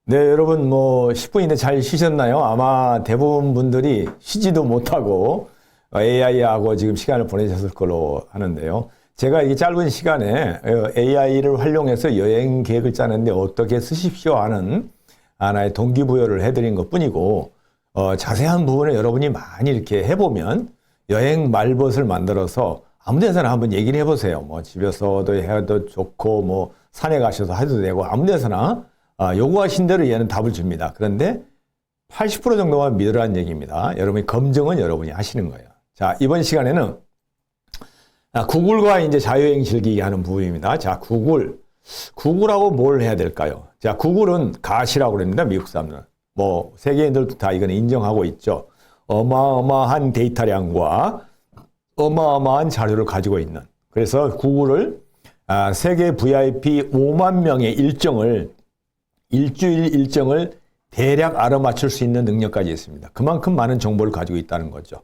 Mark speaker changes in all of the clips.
Speaker 1: 네, 여러분, 10분인데 잘 쉬셨나요? 아마 대부분 분들이 쉬지도 못하고 AI하고 지금 시간을 보내셨을 걸로 하는데요. 제가 이 짧은 시간에 AI를 활용해서 여행 계획을 짜는데 어떻게 쓰십시오 하는 하나의 동기부여를 해드린 것 뿐이고, 자세한 부분을 여러분이 많이 이렇게 해보면 여행 말벗을 만들어서 아무 데서나 한번 얘기를 해보세요. 집에서도 해도 좋고, 산에 가셔서 해도 되고, 아무 데서나 요구하신 대로 얘는 답을 줍니다. 그런데 80% 정도만 믿으라는 얘기입니다. 여러분이 검증은 여러분이 하시는 거예요. 자, 이번 시간에는 구글과 이제 자유여행 즐기기 하는 부분입니다. 자, 구글하고 뭘 해야 될까요? 자, 구글은 가시라고 그럽니다. 미국 사람들은. 세계인들도 다 이건 인정하고 있죠. 어마어마한 데이터량과 어마어마한 자료를 가지고 있는. 그래서 구글을 세계 VIP 5만 명의 일주일 일정을 대략 알아맞힐 수 있는 능력까지 있습니다. 그만큼 많은 정보를 가지고 있다는 거죠.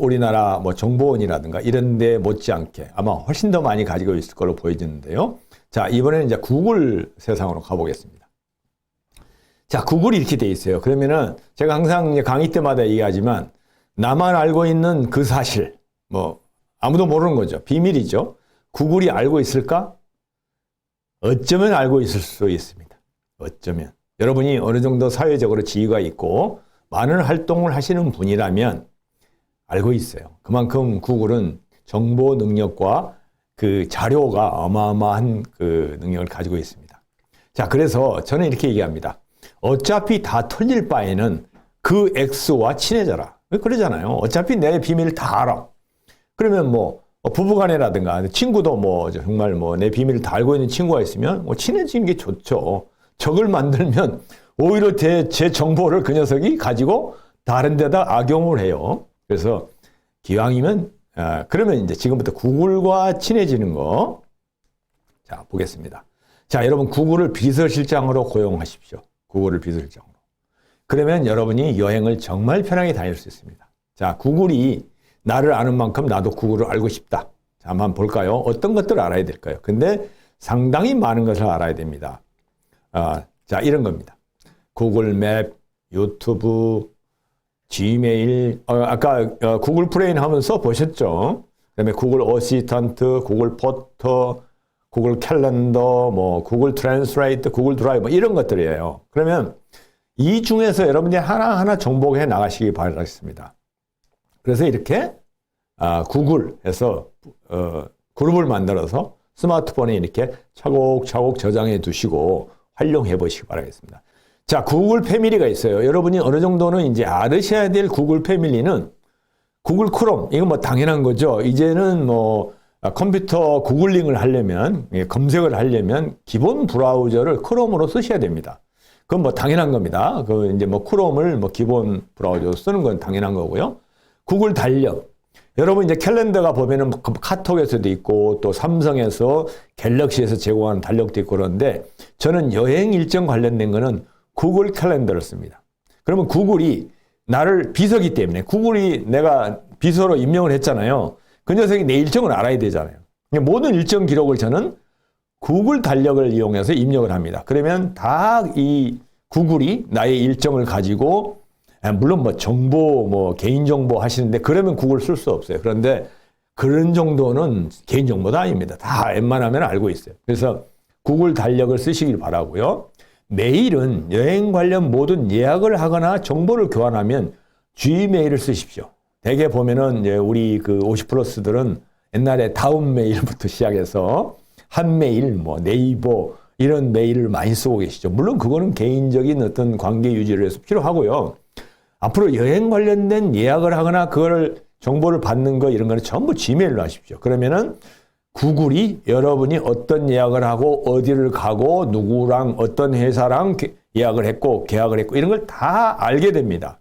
Speaker 1: 우리나라 정보원이라든가 이런 데 못지않게 아마 훨씬 더 많이 가지고 있을 걸로 보여지는데요. 자, 이번에는 이제 구글 세상으로 가보겠습니다. 자, 구글이 이렇게 돼 있어요. 그러면은 제가 항상 이제 강의 때마다 얘기하지만 나만 알고 있는 그 사실, 아무도 모르는 거죠. 비밀이죠. 구글이 알고 있을까? 어쩌면 알고 있을 수 있습니다. 어쩌면. 여러분이 어느 정도 사회적으로 지위가 있고 많은 활동을 하시는 분이라면 알고 있어요. 그만큼 구글은 정보 능력과 그 자료가 어마어마한 그 능력을 가지고 있습니다. 자, 그래서 저는 이렇게 얘기합니다. 어차피 다 털릴 바에는 그 X와 친해져라. 그러잖아요. 어차피 내 비밀을 다 알아. 그러면 부부간에라든가 친구도 정말 내 비밀을 다 알고 있는 친구가 있으면 친해지는 게 좋죠. 적을 만들면 오히려 제 정보를 그 녀석이 가지고 다른 데다 악용을 해요. 그래서 기왕이면 그러면 이제 지금부터 구글과 친해지는 거. 자, 보겠습니다. 자, 여러분 구글을 비서실장으로 고용하십시오. 구글을 비서실장으로. 그러면 여러분이 여행을 정말 편하게 다닐 수 있습니다. 자, 구글이 나를 아는 만큼 나도 구글을 알고 싶다. 자, 한번 볼까요? 어떤 것들을 알아야 될까요? 근데 상당히 많은 것을 알아야 됩니다. 자, 이런 겁니다. 구글 맵, 유튜브, 지메일, 아까 구글 프레임 하면서 보셨죠? 그다음에 구글 어시스턴트, 구글 포터, 구글 캘린더, 구글 트랜스레이트, 구글 드라이브 이런 것들이에요. 그러면 이 중에서 여러분들이 하나하나 정복해 나가시기 바라겠습니다. 그래서 이렇게 구글에서 그룹을 만들어서 스마트폰에 이렇게 차곡차곡 저장해 두시고 활용해 보시기 바라겠습니다. 자, 구글 패밀리가 있어요. 여러분이 어느 정도는 이제 알으셔야 될 구글 패밀리는 구글 크롬, 이건 당연한 거죠. 이제는 컴퓨터 구글링을 하려면, 검색을 하려면 기본 브라우저를 크롬으로 쓰셔야 됩니다. 그건 당연한 겁니다. 크롬을 기본 브라우저로 쓰는 건 당연한 거고요. 구글 달력. 여러분 이제 캘린더가 보면은 카톡에서도 있고 또 삼성에서 갤럭시에서 제공하는 달력도 있고 그런데 저는 여행 일정 관련된 거는 구글 캘린더를 씁니다. 그러면 구글이 나를 비서기 때문에 구글이 내가 비서로 임명을 했잖아요. 그 녀석이 내 일정을 알아야 되잖아요. 모든 일정 기록을 저는 구글 달력을 이용해서 입력을 합니다. 그러면 다 이 구글이 나의 일정을 가지고 물론 정보, 개인정보 하시는데 그러면 구글 쓸 수 없어요. 그런데 그런 정도는 개인정보도 아닙니다. 다 웬만하면 알고 있어요. 그래서 구글 달력을 쓰시길 바라고요. 메일은 여행 관련 모든 예약을 하거나 정보를 교환하면 G메일을 쓰십시오. 대개 보면은 이제 우리 그 50플러스들은 옛날에 다운 메일부터 시작해서 한메일, 네이버 이런 메일을 많이 쓰고 계시죠. 물론 그거는 개인적인 어떤 관계 유지를 위해서 필요하고요. 앞으로 여행 관련된 예약을 하거나 그걸 정보를 받는 거 이런 거는 전부 G메일로 하십시오. 그러면은 구글이 여러분이 어떤 예약을 하고 어디를 가고 누구랑 어떤 회사랑 예약을 했고 계약을 했고 이런 걸 다 알게 됩니다.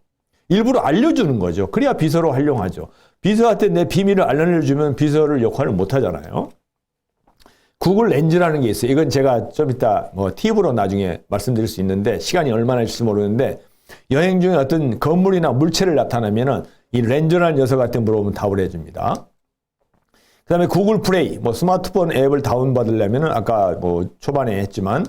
Speaker 1: 일부러 알려주는 거죠. 그래야 비서로 활용하죠. 비서한테 내 비밀을 알려주면 비서를 역할을 못 하잖아요. 구글 렌즈라는 게 있어요. 이건 제가 좀 이따 팁으로 나중에 말씀드릴 수 있는데 시간이 얼마나 있을지 모르는데 여행 중에 어떤 건물이나 물체를 나타나면은 이 렌즈라는 녀석한테 물어보면 답을 해줍니다. 그 다음에 구글 플레이, 스마트폰 앱을 다운받으려면은 아까 초반에 했지만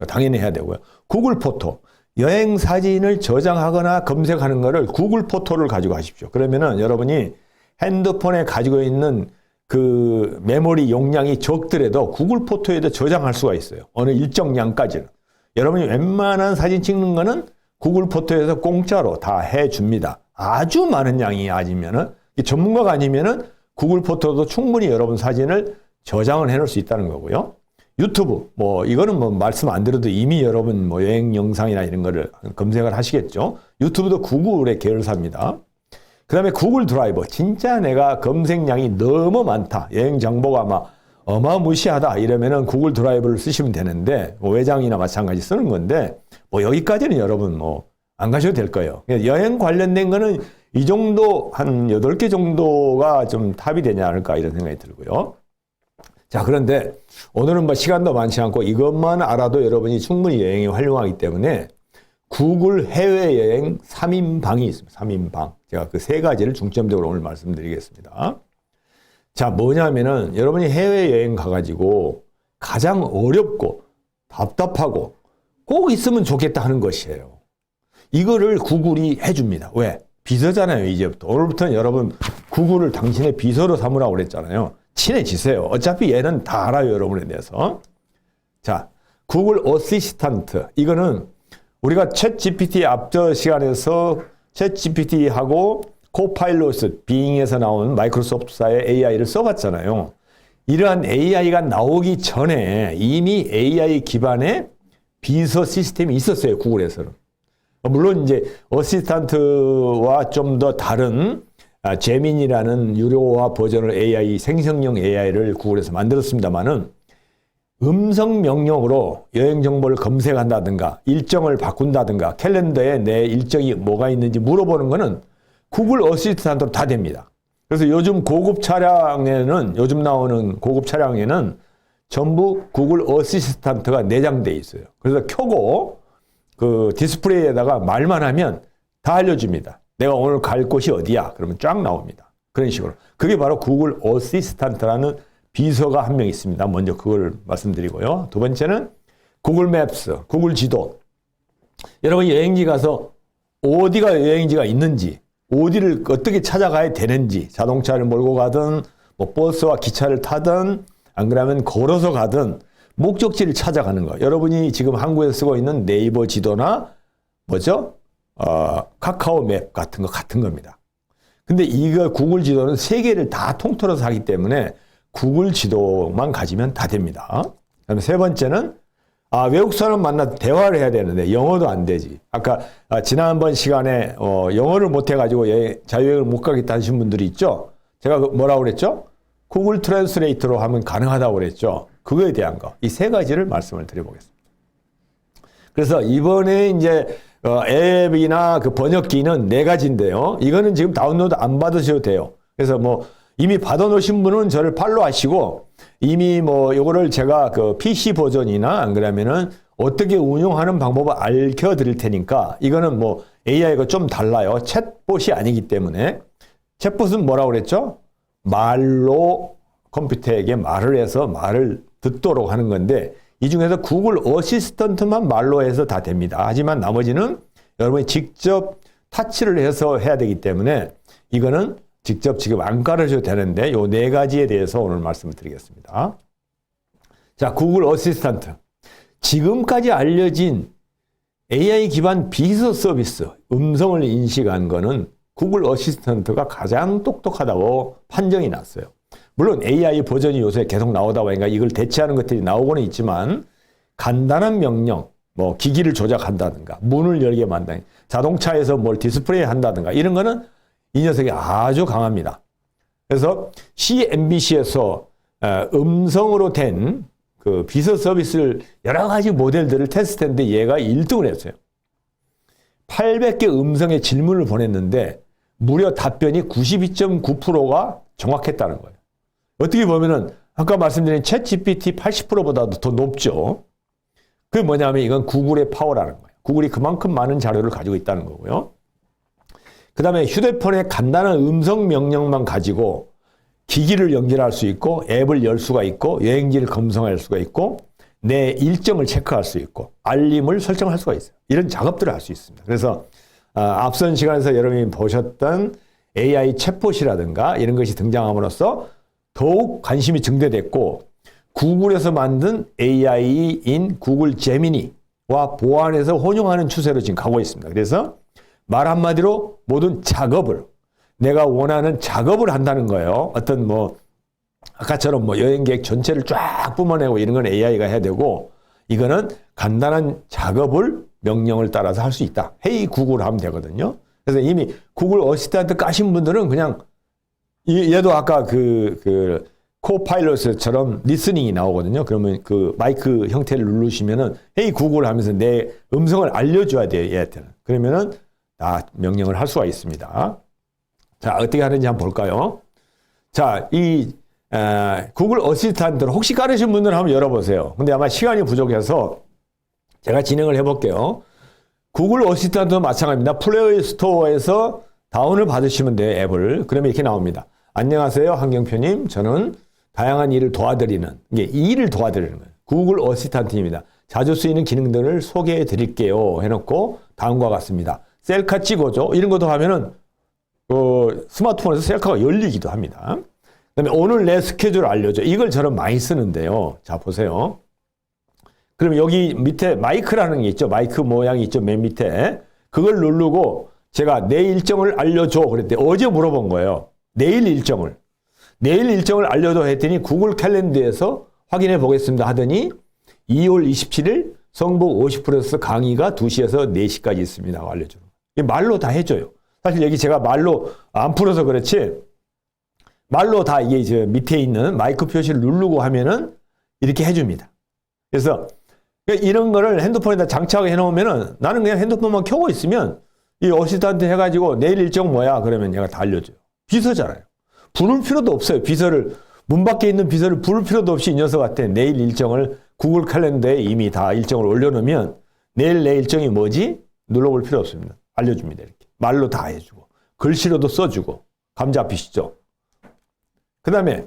Speaker 1: 당연히 해야 되고요. 구글 포토. 여행 사진을 저장하거나 검색하는 거를 구글 포토를 가지고 하십시오. 그러면은 여러분이 핸드폰에 가지고 있는 그 메모리 용량이 적더라도 구글 포토에도 저장할 수가 있어요. 어느 일정량까지는. 여러분이 웬만한 사진 찍는 거는 구글 포토에서 공짜로 다 해줍니다. 아주 많은 양이 아니면은, 전문가가 아니면은 구글 포토도 충분히 여러분 사진을 저장을 해놓을 수 있다는 거고요. 유튜브, 뭐, 이거는 뭐 말씀 안 드려도 이미 여러분 뭐 여행 영상이나 이런 거를 검색을 하시겠죠. 유튜브도 구글의 계열사입니다. 그 다음에 구글 드라이버. 진짜 내가 검색량이 너무 많다. 여행 정보가 막 어마무시하다. 이러면은 구글 드라이버를 쓰시면 되는데, 뭐 외장이나 마찬가지 쓰는 건데, 뭐 여기까지는 여러분 뭐 안 가셔도 될 거예요. 여행 관련된 거는 이 정도, 한 8개 정도가 좀 탑이 되지 않을까 이런 생각이 들고요. 자, 그런데 오늘은 뭐 시간도 많지 않고 이것만 알아도 여러분이 충분히 여행이 훌륭하기 때문에 구글 해외여행 3인방이 있습니다. 3인방. 제가 그 3가지를 중점적으로 오늘 말씀드리겠습니다. 자, 뭐냐면은 여러분이 해외여행 가가지고 가장 어렵고 답답하고 꼭 있으면 좋겠다 하는 것이에요. 이거를 구글이 해줍니다. 왜? 비서잖아요, 이제부터. 오늘부터는 여러분 구글을 당신의 비서로 삼으라고 그랬잖아요. 친해지세요. 어차피 얘는 다 알아요, 여러분에 대해서. 자, 구글 어시스턴트. 이거는 우리가 챗 GPT 앞저 시간에서 챗 GPT하고 코파일럿, 빙에서 나온 마이크로소프트사의 AI를 써봤잖아요. 이러한 AI가 나오기 전에 이미 AI 기반의 비서 시스템이 있었어요, 구글에서는. 물론 이제 어시스턴트와 좀 더 다른 제민이라는 유료화 버전을 AI, 생성형 AI를 구글에서 만들었습니다만은 음성 명령으로 여행 정보를 검색한다든가 일정을 바꾼다든가 캘린더에 내 일정이 뭐가 있는지 물어보는 거는 구글 어시스턴트로 다 됩니다. 그래서 요즘 고급 차량에는, 요즘 나오는 고급 차량에는 전부 구글 어시스턴트가 내장되어 있어요. 그래서 켜고 그 디스플레이에다가 말만 하면 다 알려줍니다. 내가 오늘 갈 곳이 어디야? 그러면 쫙 나옵니다. 그런 식으로. 그게 바로 구글 어시스턴트라는 비서가 한 명 있습니다. 먼저 그걸 말씀드리고요. 두 번째는 구글 맵스, 구글 지도. 여러분이 여행지 가서 어디가 여행지가 있는지, 어디를 어떻게 찾아가야 되는지, 자동차를 몰고 가든, 뭐 버스와 기차를 타든, 안 그러면 걸어서 가든, 목적지를 찾아가는 거. 여러분이 지금 한국에서 쓰고 있는 네이버 지도나 뭐죠? 카카오 맵 같은 거 같은 겁니다. 근데 이거 구글 지도는 세계를 다 통틀어서 하기 때문에 구글 지도만 가지면 다 됩니다. 그다음에 세 번째는 외국 사람 만나서 대화를 해야 되는데 영어도 안 되지. 아까 지난번 시간에 영어를 못 해가지고 자유여행을 못 가겠다 하신 분들이 있죠. 제가 뭐라고 그랬죠? 구글 트랜스레이터로 하면 가능하다고 그랬죠. 그거에 대한 거. 이 3가지를 말씀을 드려보겠습니다. 그래서 이번에 이제 앱이나 그 번역기는 4가지인데요. 이거는 지금 다운로드 안 받으셔도 돼요. 그래서 뭐 이미 받아놓으신 분은 저를 팔로우하시고 이미 뭐 요거를 제가 그 PC 버전이나 안 그러면은 어떻게 운용하는 방법을 알려드릴 테니까 이거는 뭐 AI가 좀 달라요. 챗봇이 아니기 때문에. 챗봇은 뭐라고 그랬죠? 말로 컴퓨터에게 말을 해서 말을 듣도록 하는 건데 이 중에서 구글 어시스턴트만 말로 해서 다 됩니다. 하지만 나머지는 여러분이 직접 타치를 해서 해야 되기 때문에 이거는 직접 지금 안 가르쳐도 되는데 요 4가지에 대해서 오늘 말씀을 드리겠습니다. 자, 구글 어시스턴트. 지금까지 알려진 AI 기반 비서 서비스, 음성을 인식한 거는 구글 어시스턴트가 가장 똑똑하다고 판정이 났어요. 물론 AI 버전이 요새 계속 나오다 보니까 이걸 대체하는 것들이 나오고는 있지만 간단한 명령, 뭐 기기를 조작한다든가 문을 열게 만든다든가 자동차에서 뭘 디스플레이 한다든가 이런 거는 이 녀석이 아주 강합니다. 그래서 CNBC에서 음성으로 된 그 비서 서비스를 여러 가지 모델들을 테스트했는데 얘가 1등을 했어요. 800개 음성의 질문을 보냈는데 무려 답변이 92.9%가 정확했다는 거예요. 어떻게 보면은 아까 말씀드린 챗 GPT 80%보다도 더 높죠. 그게 뭐냐면 이건 구글의 파워라는 거예요. 구글이 그만큼 많은 자료를 가지고 있다는 거고요. 그 다음에 휴대폰에 간단한 음성 명령만 가지고 기기를 연결할 수 있고 앱을 열 수가 있고 여행지를 검색할 수가 있고 내 일정을 체크할 수 있고 알림을 설정할 수가 있어요. 이런 작업들을 할 수 있습니다. 그래서 앞선 시간에서 여러분이 보셨던 AI 챗봇이라든가 이런 것이 등장함으로써 더욱 관심이 증대됐고 구글에서 만든 AI인 구글 제미니와 보완해서 혼용하는 추세로 지금 가고 있습니다. 그래서 말 한마디로 모든 작업을 내가 원하는 작업을 한다는 거예요. 어떤 뭐 아까처럼 뭐 여행 계획 전체를 쫙 뿜어내고 이런 건 AI가 해야 되고 이거는 간단한 작업을 명령을 따라서 할 수 있다. 헤이 구글 하면 되거든요. 그래서 이미 구글 어시스턴트 까신 분들은 그냥 얘도 아까 그 코파일럿처럼 리스닝이 나오거든요. 그러면 그 마이크 형태를 누르시면은 헤이 구글 하면서 내 음성을 알려줘야 돼요. 얘한테는. 그러면은 다 명령을 할 수가 있습니다. 자, 어떻게 하는지 한번 볼까요? 자, 이 구글 어시스턴트를 혹시 깔으신 분들은 한번 열어보세요. 근데 아마 시간이 부족해서 제가 진행을 해볼게요. 구글 어시스턴트도 마찬가지입니다. 플레이 스토어에서 다운을 받으시면 돼요, 앱을. 그러면 이렇게 나옵니다. 안녕하세요, 한경표님. 저는 다양한 일을 도와드리는, 이게 이 일을 도와드리는 거예요. 구글 어시스턴트입니다. 자주 쓰이는 기능들을 소개해 드릴게요. 해놓고 다음과 같습니다. 셀카 찍어줘. 이런 것도 하면은 스마트폰에서 셀카가 열리기도 합니다. 그다음에 오늘 내 스케줄 알려줘. 이걸 저는 많이 쓰는데요. 자, 보세요. 그럼 여기 밑에 마이크라는 게 있죠. 마이크 모양이 있죠. 맨 밑에. 그걸 누르고 제가 내 일정을 알려줘. 그랬더니 어제 물어본 거예요. 내일 일정을 알려줘 했더니 구글 캘린더에서 확인해 보겠습니다 하더니 2월 27일 성북 50%에서 강의가 2시에서 4시까지 있습니다. 알려줘요. 말로 다 해줘요. 사실 여기 제가 말로 안 풀어서 그렇지 말로 다 이게 저 밑에 있는 마이크 표시를 누르고 하면은 이렇게 해줍니다. 그래서 이런 거를 핸드폰에다 장착해 놓으면은 나는 그냥 핸드폰만 켜고 있으면 이 어시스턴트 해가지고 내일 일정 뭐야 그러면 얘가 다 알려줘요. 비서잖아요. 부를 필요도 없어요. 비서를 문 밖에 있는 비서를 부를 필요도 없이 이 녀석한테 내일 일정을 구글 캘린더에 이미 다 일정을 올려놓으면 내일 내 일정이 뭐지? 눌러볼 필요 없습니다. 알려줍니다. 이렇게 말로 다 해주고 글씨로도 써주고 감 잡히시죠? 그 다음에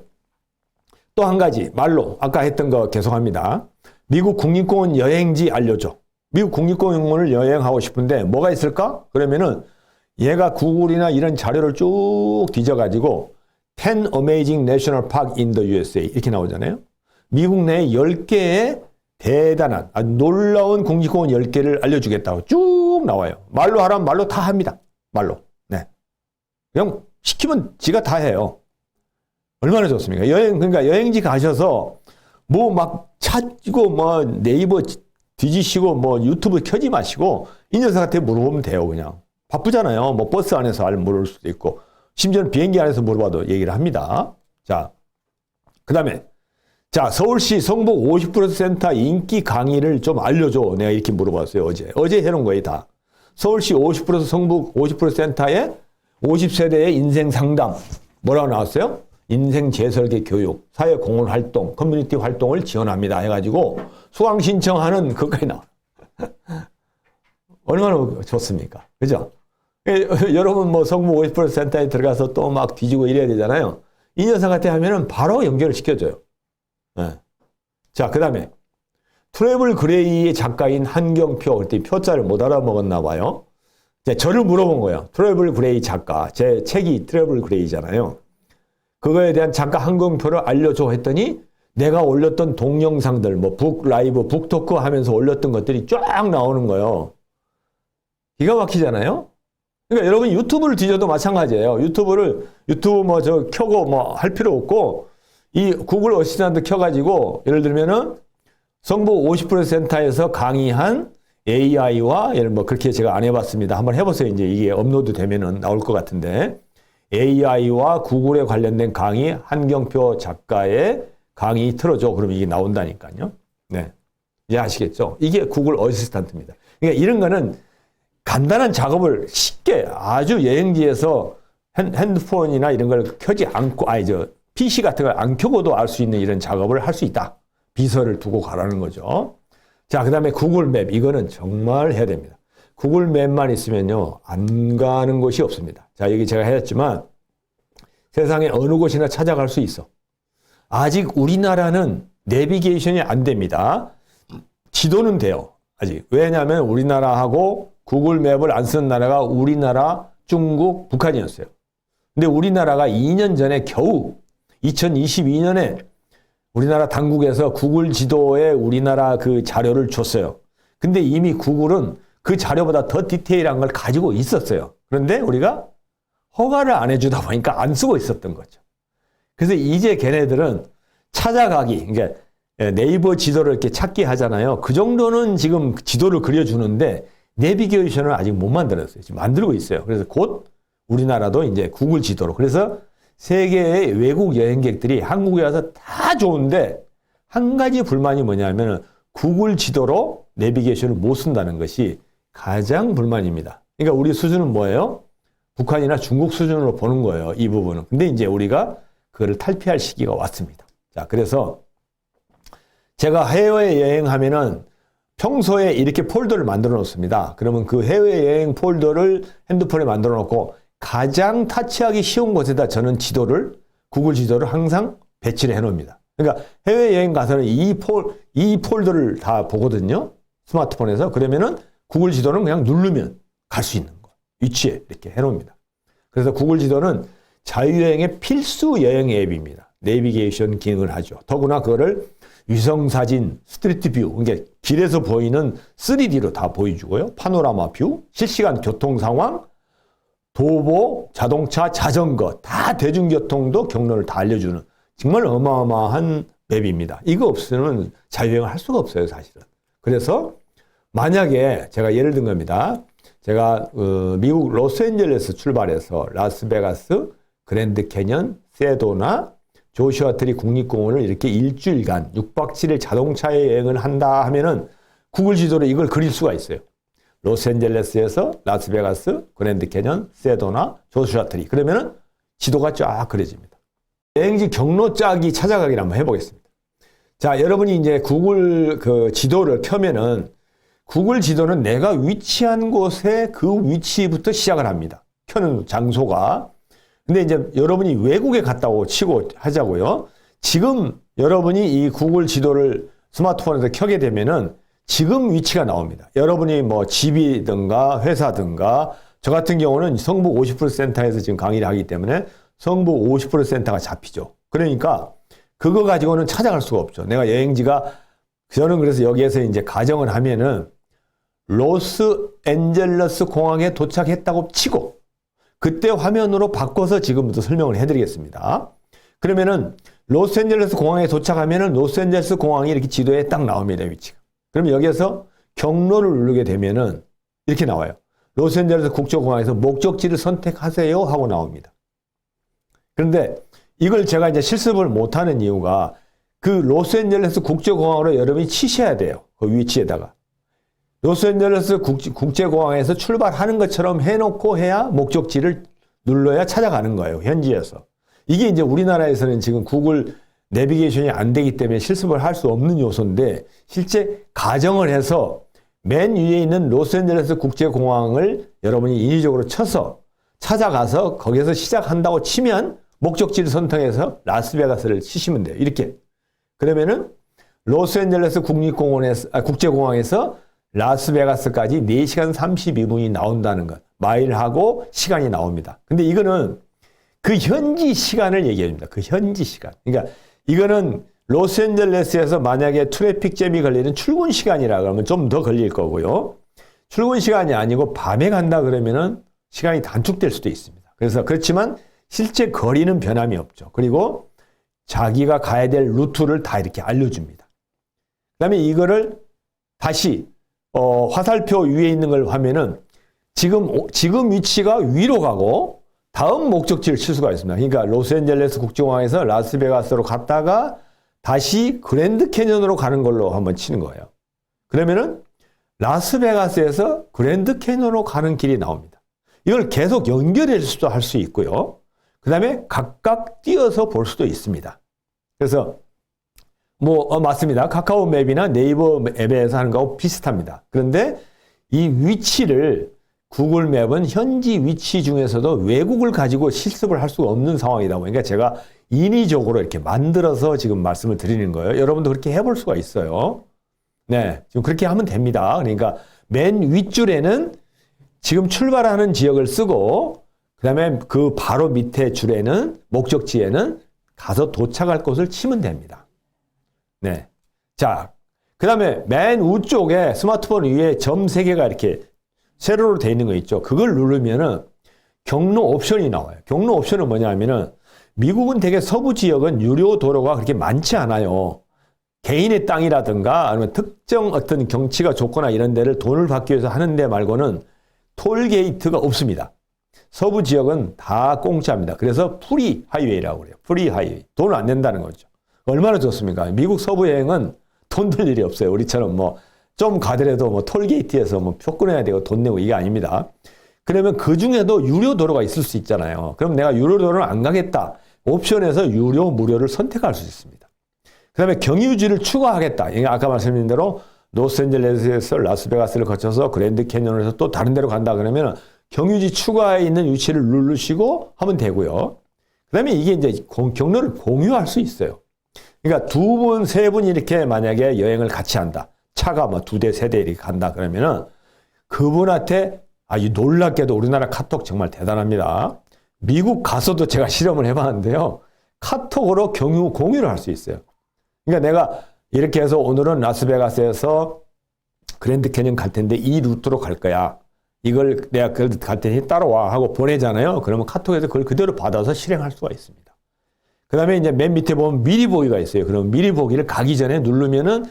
Speaker 1: 또 한 가지 말로 아까 했던 거 계속합니다. 미국 국립공원 여행지 알려줘. 미국 국립공원을 여행하고 싶은데 뭐가 있을까? 그러면은 얘가 구글이나 이런 자료를 쭉 뒤져가지고 10 Amazing National Park in the USA 이렇게 나오잖아요. 미국 내에 10개의 대단한 아주 놀라운 국립공원 10개를 알려주겠다고 쭉 나와요. 말로 하라면 말로 다 합니다. 말로. 네. 그냥 시키면 지가 다 해요. 얼마나 좋습니까? 그러니까 여행지 가셔서 뭐 막 찾고 뭐 네이버 뒤지시고 뭐 유튜브 켜지 마시고 이 녀석한테 물어보면 돼요. 그냥. 바쁘잖아요. 뭐 버스 안에서 물을 수도 있고 심지어는 비행기 안에서 물어봐도 얘기를 합니다. 자, 그 다음에 자, 서울시 성북 50% 센터 인기 강의를 좀 알려줘. 내가 이렇게 물어봤어요. 어제 해놓은 거예요. 다. 서울시 50% 성북 50% 센터의 50세대의 인생 상담. 뭐라고 나왔어요? 인생 재설계 교육, 사회공헌 활동, 커뮤니티 활동을 지원합니다. 해가지고 수강 신청하는 그거에 나와요. 얼마나 좋습니까? 그죠? 여러분 뭐 성북 50% 센터에 들어가서 또 막 뒤지고 이래야 되잖아요. 이 녀석한테 하면은 바로 연결을 시켜줘요. 네. 자, 그 다음에 트래블 그레이의 작가인 한경표, 그때 표자를 못 알아먹었나 봐요. 저를 물어본 거예요. 트래블 그레이 작가, 제 책이 트래블 그레이잖아요. 그거에 대한 작가 한경표를 알려줘 했더니 내가 올렸던 동영상들, 뭐 북 라이브, 북토크 하면서 올렸던 것들이 쫙 나오는 거예요. 기가 막히잖아요. 그러니까 여러분 유튜브를 뒤져도 마찬가지예요. 유튜브 뭐 저 켜고 뭐 할 필요 없고 이 구글 어시스턴트 켜가지고 예를 들면은 성북 50% 센터에서 강의한 AI와 예를 뭐 그렇게 제가 안 해봤습니다. 한번 해보세요. 이제 이게 업로드 되면은 나올 것 같은데 AI와 구글에 관련된 강의 한경표 작가의 강의 틀어줘. 그러면 이게 나온다니까요. 네, 이제 아시겠죠? 이게 구글 어시스턴트입니다. 그러니까 이런 거는 간단한 작업을 쉽게 아주 여행지에서 핸드폰이나 이런 걸 켜지 않고 PC 같은 걸 안 켜고도 알 수 있는 이런 작업을 할 수 있다. 비서를 두고 가라는 거죠. 자, 그 다음에 구글 맵. 이거는 정말 해야 됩니다. 구글 맵만 있으면요, 안 가는 곳이 없습니다. 자, 여기 제가 했지만 세상에 어느 곳이나 찾아갈 수 있어. 아직 우리나라는 내비게이션이 안 됩니다. 지도는 돼요. 아직. 왜냐하면 우리나라하고 구글 맵을 안 쓰는 나라가 우리나라, 중국, 북한이었어요. 근데 우리나라가 2년 전에 겨우 2022년에 우리나라 당국에서 구글 지도에 우리나라 그 자료를 줬어요. 근데 이미 구글은 그 자료보다 더 디테일한 걸 가지고 있었어요. 그런데 우리가 허가를 안 해주다 보니까 안 쓰고 있었던 거죠. 그래서 이제 걔네들은 찾아가기, 그러니까 네이버 지도를 이렇게 찾기 하잖아요. 그 정도는 지금 지도를 그려주는데 내비게이션을 아직 못 만들었어요. 지금 만들고 있어요. 그래서 곧 우리나라도 이제 구글 지도로. 그래서 세계의 외국 여행객들이 한국에 와서 다 좋은데 한 가지 불만이 뭐냐면 구글 지도로 내비게이션을 못 쓴다는 것이 가장 불만입니다. 그러니까 우리 수준은 뭐예요? 북한이나 중국 수준으로 보는 거예요. 이 부분은. 근데 이제 우리가 그거를 탈피할 시기가 왔습니다. 자, 그래서 제가 해외 여행하면은 평소에 이렇게 폴더를 만들어 놓습니다. 그러면 그 해외여행 폴더를 핸드폰에 만들어 놓고 가장 타치하기 쉬운 곳에다 저는 지도를, 구글 지도를 항상 배치를 해 놓습니다. 그러니까 해외여행 가서는 이 폴더를 다 보거든요. 스마트폰에서. 그러면은 구글 지도는 그냥 누르면 갈 수 있는 거. 위치에 이렇게 해 놓습니다. 그래서 구글 지도는 자유여행의 필수 여행 앱입니다. 내비게이션 기능을 하죠. 더구나 그거를 위성사진, 스트리트 뷰, 그러니까 길에서 보이는 3D로 다 보여주고요. 파노라마 뷰, 실시간 교통 상황, 도보, 자동차, 자전거, 다 대중교통도 경로를 다 알려주는 정말 어마어마한 맵입니다. 이거 없으면 자유여행을 할 수가 없어요, 사실은. 그래서 만약에 제가 예를 든 겁니다. 제가 미국 로스앤젤레스 출발해서 라스베가스, 그랜드 캐년, 세도나, 조슈아 트리 국립공원을 이렇게 일주일간 6박 7일 자동차에 여행을 한다 하면은 구글 지도로 이걸 그릴 수가 있어요. 로스앤젤레스에서 라스베가스, 그랜드 캐년, 세도나, 조슈아 트리. 그러면은 지도가 쫙 그려집니다. 여행지 경로 짜기 찾아가기를 한번 해보겠습니다. 자, 여러분이 이제 구글 그 지도를 켜면은 구글 지도는 내가 위치한 곳에 그 위치부터 시작을 합니다. 켜는 장소가. 근데 이제 여러분이 외국에 갔다고 치고 하자고요. 지금 여러분이 이 구글 지도를 스마트폰에서 켜게 되면은 지금 위치가 나옵니다. 여러분이 뭐 집이든가 회사든가 저 같은 경우는 성북 50% 센터에서 지금 강의를 하기 때문에 성북 50% 센터가 잡히죠. 그러니까 그거 가지고는 찾아갈 수가 없죠. 내가 여행지가 저는 그래서 여기에서 이제 가정을 하면은 로스앤젤레스 공항에 도착했다고 치고 그때 화면으로 바꿔서 지금부터 설명을 해드리겠습니다. 그러면은 로스앤젤레스 공항에 도착하면은 로스앤젤레스 공항이 이렇게 지도에 딱 나옵니다, 위치가. 그러면 여기에서 경로를 누르게 되면은 이렇게 나와요. 로스앤젤레스 국제공항에서 목적지를 선택하세요 하고 나옵니다. 그런데 이걸 제가 이제 실습을 못하는 이유가 그 로스앤젤레스 국제공항으로 여러분이 치셔야 돼요. 그 위치에다가. 로스앤젤레스 국제공항에서 출발하는 것처럼 해놓고 해야 목적지를 눌러야 찾아가는 거예요. 현지에서. 이게 이제 우리나라에서는 지금 구글 내비게이션이 안 되기 때문에 실습을 할 수 없는 요소인데 실제 가정을 해서 맨 위에 있는 로스앤젤레스 국제공항을 여러분이 인위적으로 쳐서 찾아가서 거기서 시작한다고 치면 목적지를 선택해서 라스베가스를 치시면 돼요. 이렇게. 그러면은 로스앤젤레스 국제공항에서 라스베가스까지 4시간 32분이 나온다는 것. 마일하고 시간이 나옵니다. 근데 이거는 그 현지 시간을 얘기해 줍니다. 그 현지 시간. 그러니까 이거는 로스앤젤레스에서 만약에 트래픽 잼이 걸리는 출근 시간이라 그러면 좀 더 걸릴 거고요. 출근 시간이 아니고 밤에 간다 그러면은 시간이 단축될 수도 있습니다. 그래서 그렇지만 실제 거리는 변함이 없죠. 그리고 자기가 가야 될 루트를 다 이렇게 알려줍니다. 그 다음에 이거를 다시 화살표 위에 있는 걸 하면은 지금 위치가 위로 가고 다음 목적지를 칠 수가 있습니다. 그러니까 로스앤젤레스 국제공항에서 라스베가스로 갔다가 다시 그랜드 캐년으로 가는 걸로 한번 치는 거예요. 그러면은 라스베가스에서 그랜드 캐년으로 가는 길이 나옵니다. 이걸 계속 연결해서 할 수 있고요. 그 다음에 각각 띄어서 볼 수도 있습니다. 그래서 맞습니다. 카카오 맵이나 네이버 앱에서 하는 거하고 비슷합니다. 그런데 이 위치를 구글 맵은 현지 위치 중에서도 외국을 가지고 실습을 할 수가 없는 상황이다 보니까 제가 인위적으로 이렇게 만들어서 지금 말씀을 드리는 거예요. 여러분도 그렇게 해볼 수가 있어요. 네, 지금 그렇게 하면 됩니다. 그러니까 맨 윗줄에는 지금 출발하는 지역을 쓰고 그다음에 그 바로 밑에 줄에는 목적지에는 가서 도착할 곳을 치면 됩니다. 네. 자, 그다음에 맨 우쪽에 스마트폰 위에 점 3개가 이렇게 세로로 되어 있는 거 있죠. 그걸 누르면은 경로 옵션이 나와요. 경로 옵션은 뭐냐면은 미국은 되게 서부 지역은 유료 도로가 그렇게 많지 않아요. 개인의 땅이라든가 아니면 특정 어떤 경치가 좋거나 이런 데를 돈을 받기 위해서 하는 데 말고는 톨게이트가 없습니다. 서부 지역은 다 공짜입니다. 그래서 프리 하이웨이라고 그래요. 프리 하이웨이. 돈을 안 낸다는 거죠. 얼마나 좋습니까? 미국 서부 여행은 돈 들 일이 없어요. 우리처럼 뭐 좀 가더라도 뭐 톨게이트에서 뭐 표 끊어야 되고 돈 내고 이게 아닙니다. 그러면 그 중에도 유료 도로가 있을 수 있잖아요. 그럼 내가 유료 도로를 안 가겠다. 옵션에서 유료, 무료를 선택할 수 있습니다. 그 다음에 경유지를 추가하겠다. 아까 말씀드린 대로 로스앤젤레스에서 라스베가스를 거쳐서 그랜드 캐니언에서 또 다른 데로 간다 그러면 경유지 추가에 있는 위치를 누르시고 하면 되고요. 그 다음에 이게 이제 경로를 공유할 수 있어요. 그러니까 2분, 3분 이렇게 만약에 여행을 같이 한다. 차가 뭐 2대, 3대 이렇게 간다 그러면은 그분한테 놀랍게도 우리나라 카톡 정말 대단합니다. 미국 가서도 제가 실험을 해봤는데요. 카톡으로 공유를 할 수 있어요. 그러니까 내가 이렇게 해서 오늘은 라스베가스에서 그랜드 캐니언 갈 텐데 이 루트로 갈 거야. 이걸 내가 갈 테니 따라와 하고 보내잖아요. 그러면 카톡에서 그걸 그대로 받아서 실행할 수가 있습니다. 그 다음에 이제 맨 밑에 보면 미리 보기가 있어요. 그럼 미리 보기를 가기 전에 누르면은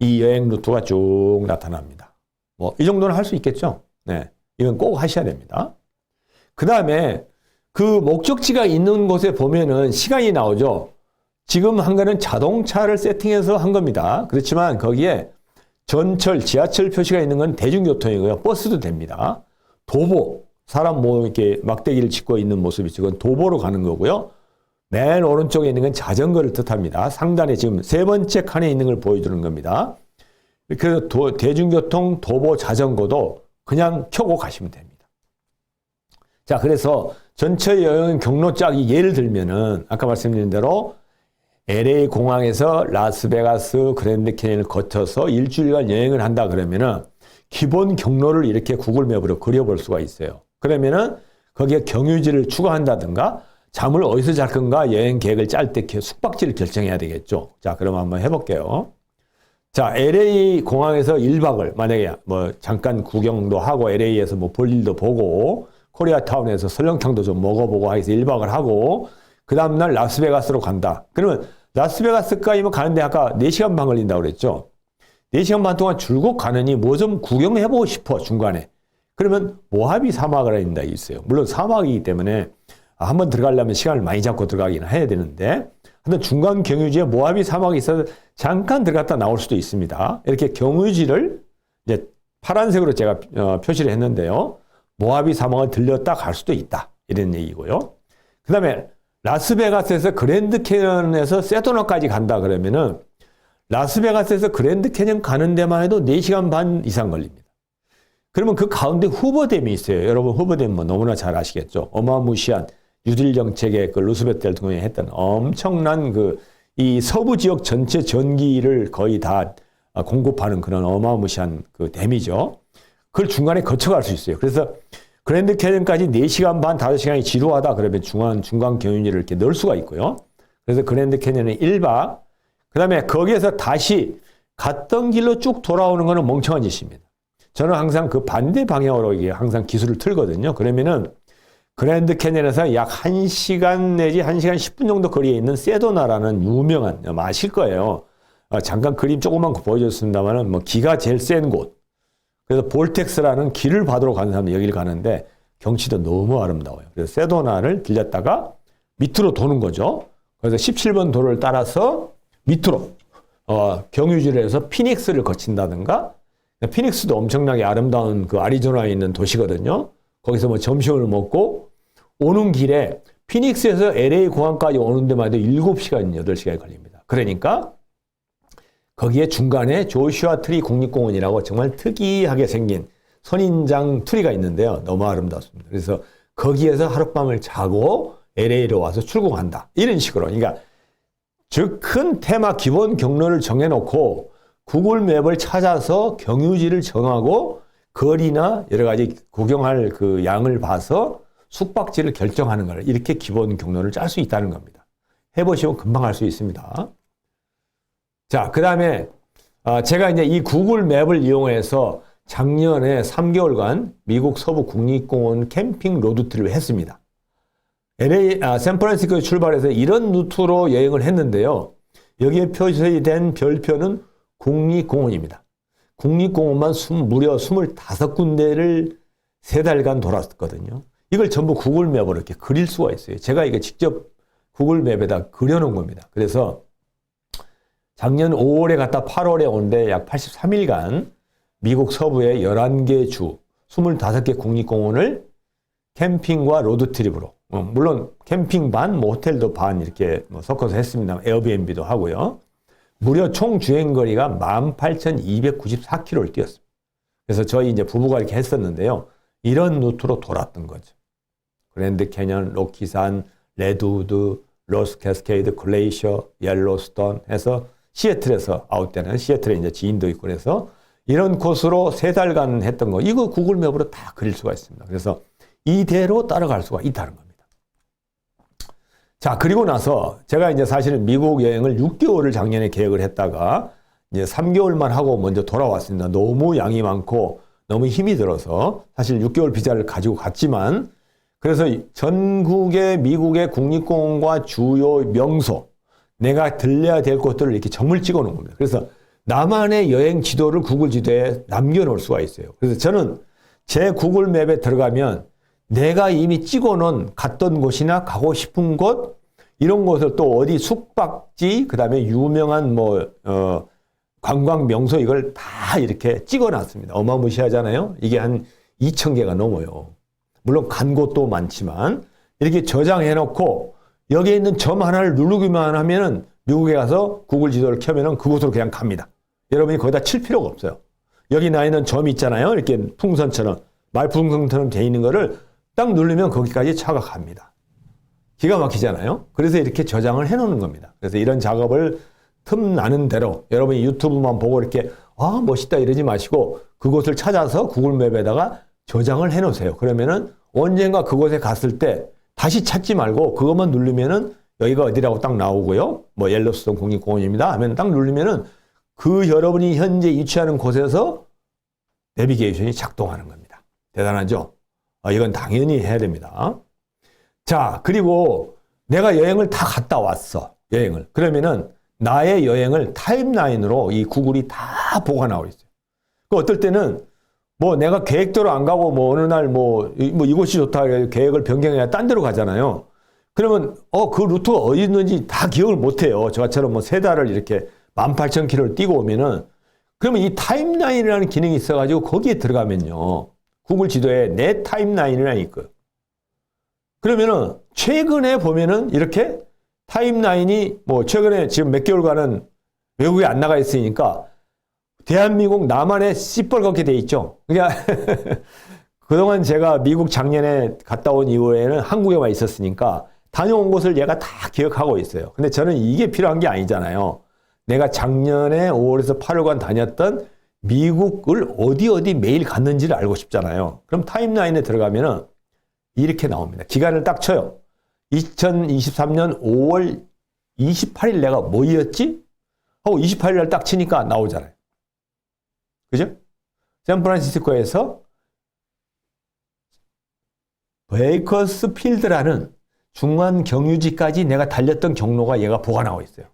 Speaker 1: 이 여행 루트가 쭉 나타납니다. 뭐 이 정도는 할 수 있겠죠? 네. 이건 꼭 하셔야 됩니다. 그 다음에 그 목적지가 있는 곳에 보면은 시간이 나오죠. 지금 한 거는 자동차를 세팅해서 한 겁니다. 그렇지만 거기에 전철, 지하철 표시가 있는 건 대중교통이고요. 버스도 됩니다. 도보, 사람 뭐 이렇게 막대기를 짚고 있는 모습이 지금 도보로 가는 거고요. 맨 오른쪽에 있는 건 자전거를 뜻합니다. 상단에 지금 3번째 칸에 있는 걸 보여주는 겁니다. 그래서 대중교통, 도보, 자전거도 그냥 켜고 가시면 됩니다. 자, 그래서 전체 여행 경로 짝이 예를 들면은 아까 말씀드린 대로 LA 공항에서 라스베가스 그랜드 캐니언을 거쳐서 일주일간 여행을 한다 그러면은 기본 경로를 이렇게 구글맵으로 그려볼 수가 있어요. 그러면은 거기에 경유지를 추가한다든가 잠을 어디서 잘 건가 여행 계획을 짤 때 숙박지를 결정해야 되겠죠. 자, 그럼 한번 해볼게요. 자, LA 공항에서 1박을 만약에 뭐 잠깐 구경도 하고 LA에서 뭐 볼 일도 보고 코리아타운에서 설렁탕도 좀 먹어보고 해서 1박을 하고 그 다음날 라스베가스로 간다. 그러면 라스베가스까지 가는데 아까 4시간 반 걸린다고 그랬죠. 4시간 반 동안 줄곧 가느니 뭐 좀 구경해보고 싶어 중간에. 그러면 모하비 사막이라는 데가 있어요. 물론 사막이기 때문에 한번 들어가려면 시간을 많이 잡고 들어가긴 해야 되는데 하여튼 중간 경유지에 모하비 사막이 있어서 잠깐 들어갔다 나올 수도 있습니다. 이렇게 경유지를 이제 파란색으로 제가 표시를 했는데요. 모하비 사막을 들렸다 갈 수도 있다. 이런 얘기고요. 그 다음에 라스베가스에서 그랜드 캐니언에서 세도나까지 간다 그러면은 라스베가스에서 그랜드 캐니언 가는 데만 해도 4시간 반 이상 걸립니다. 그러면 그 가운데 후보댐이 있어요. 여러분 후보댐 뭐 너무나 잘 아시겠죠. 어마무시한 뉴딜 정책의 그 루스벨트 대통령이 했던 엄청난 이 서부 지역 전체 전기를 거의 다 공급하는 그런 어마무시한 그 댐이죠. 그걸 중간에 거쳐갈 수 있어요. 그래서 그랜드 캐니언까지 4시간 반, 5시간이 지루하다 그러면 중간 경유지를 이렇게 넣을 수가 있고요. 그래서 그랜드 캐니언에 1박, 그 다음에 거기에서 다시 갔던 길로 쭉 돌아오는 거는 멍청한 짓입니다. 저는 항상 그 반대 방향으로 이게 항상 기술을 틀거든요. 그러면은 그랜드 캐니언에서 약 1시간 내지 1시간 10분 정도 거리에 있는 세도나라는 유명한, 아실 거예요. 잠깐 그림 조금만 보여줬습니다만은 뭐 기가 제일 센 곳. 그래서 볼텍스라는 길을 받으러 가는 사람이 여기를 가는데 경치도 너무 아름다워요. 그래서 세도나를 들렸다가 밑으로 도는 거죠. 그래서 17번 도로를 따라서 밑으로 경유지를 해서 피닉스를 거친다든가 피닉스도 엄청나게 아름다운 그 아리조나에 있는 도시거든요. 거기서 뭐 점심을 먹고 오는 길에 피닉스에서 LA 공항까지 오는 데만 해도 7시간, 8시간이 걸립니다. 그러니까 거기에 중간에 조슈아 트리 국립공원이라고 정말 특이하게 생긴 선인장 트리가 있는데요. 너무 아름답습니다. 그래서 거기에서 하룻밤을 자고 LA로 와서 출국한다. 이런 식으로. 그러니까 즉 큰 테마 기본 경로를 정해놓고 구글 맵을 찾아서 경유지를 정하고 거리나 여러 가지 구경할 그 양을 봐서 숙박지를 결정하는 걸 이렇게 기본 경로를 짤 수 있다는 겁니다. 해보시면 금방 할 수 있습니다. 자, 그 다음에 제가 이제 이 구글 맵을 이용해서 작년에 3개월간 미국 서부 국립공원 캠핑 로드트립을 했습니다. 샌프란시스코에 출발해서 이런 루트로 여행을 했는데요. 여기에 표시된 별표는 국립공원입니다. 국립공원만 무려 25군데를 3달간 돌았거든요. 이걸 전부 구글 맵으로 이렇게 그릴 수가 있어요. 제가 이게 직접 구글 맵에다 그려놓은 겁니다. 그래서 작년 5월에 갔다 8월에 오는데 약 83일간 미국 서부의 11개 주, 25개 국립공원을 캠핑과 로드트립으로, 물론 캠핑 반, 뭐 호텔도 반 이렇게 섞어서 했습니다. 에어비앤비도 하고요. 무려 총 주행거리가 18,294km를 뛰었습니다. 그래서 저희 이제 부부가 이렇게 했었는데요. 이런 루트로 돌았던 거죠. 그랜드 캐년, 로키산, 레드우드, 로스 캐스케이드, 글레이셔, 옐로스톤 해서 시애틀에서 아웃되는 시애틀에 이제 지인도 있고 그래서 이런 코스로 3달간 했던 거 이거 구글 맵으로 다 그릴 수가 있습니다. 그래서 이대로 따라갈 수가 있다는 겁니다. 자, 그리고 나서 제가 이제 사실은 미국 여행을 6개월을 작년에 계획을 했다가 이제 3개월만 하고 먼저 돌아왔습니다. 너무 양이 많고 너무 힘이 들어서 사실 6개월 비자를 가지고 갔지만 그래서 전국의 미국의 국립공원과 주요 명소 내가 들려야 될 곳들을 이렇게 점을 찍어 놓은 겁니다. 그래서 나만의 여행 지도를 구글 지도에 남겨놓을 수가 있어요. 그래서 저는 제 구글 맵에 들어가면 내가 이미 찍어 놓은 갔던 곳이나 가고 싶은 곳 이런 곳을 또 어디 숙박지 그다음에 유명한 관광 명소 이걸 다 이렇게 찍어 놨습니다. 어마무시하잖아요. 이게 한 2,000개가 넘어요. 물론 간 곳도 많지만 이렇게 저장해 놓고 여기에 있는 점 하나를 누르기만 하면은 미국에 가서 구글 지도를 켜면은 그곳으로 그냥 갑니다. 여러분이 거기다 칠 필요가 없어요. 여기 나 있는 점이 있잖아요. 이렇게 풍선처럼 말풍선처럼 돼 있는 거를 딱 누르면 거기까지 차가 갑니다. 기가 막히잖아요. 그래서 이렇게 저장을 해 놓는 겁니다. 그래서 이런 작업을 틈나는 대로 여러분이 유튜브만 보고 이렇게 멋있다 이러지 마시고 그곳을 찾아서 구글 맵에다가 저장을 해 놓으세요. 그러면은 언젠가 그곳에 갔을 때 다시 찾지 말고 그것만 누르면은 여기가 어디라고 딱 나오고요. 옐로스톤 국립공원입니다 하면 딱 누르면은 그 여러분이 현재 위치하는 곳에서 내비게이션이 작동하는 겁니다. 대단하죠? 이건 당연히 해야 됩니다. 자, 그리고 내가 여행을 다 갔다 왔어. 여행을. 그러면은 나의 여행을 타임라인으로 이 구글이 다 보관하고 있어요. 어떨 때는 내가 계획대로 안 가고 어느 날 이곳이 좋다 계획을 변경해야 딴 데로 가잖아요. 그러면 그 루트가 어디 있는지 다 기억을 못 해요. 저처럼 3달을 이렇게 18,000km를 뛰고 오면은 그러면 이 타임라인이라는 기능이 있어가지고 거기에 들어가면요. 구글 지도에 내 타임라인이라는 있고요. 그러면은 최근에 보면은 이렇게 타임라인이 최근에 지금 몇 개월간은 외국에 안 나가 있으니까 대한민국 나만의 시뻘겋게 돼 있죠. 그러니까 그동안 제가 미국 작년에 갔다 온 이후에는 한국에만 있었으니까 다녀온 곳을 얘가 다 기억하고 있어요. 근데 저는 이게 필요한 게 아니잖아요. 내가 작년에 5월에서 8월간 다녔던 미국을 어디 매일 갔는지를 알고 싶잖아요. 그럼 타임라인에 들어가면은 이렇게 나옵니다. 기간을 딱 쳐요. 2023년 5월 28일 내가 뭐였지? 하고 28일 날 딱 치니까 나오잖아요. 그죠? 샌프란시스코에서 베이커스필드라는 중간 경유지까지 내가 달렸던 경로가 얘가 보관하고 있어요.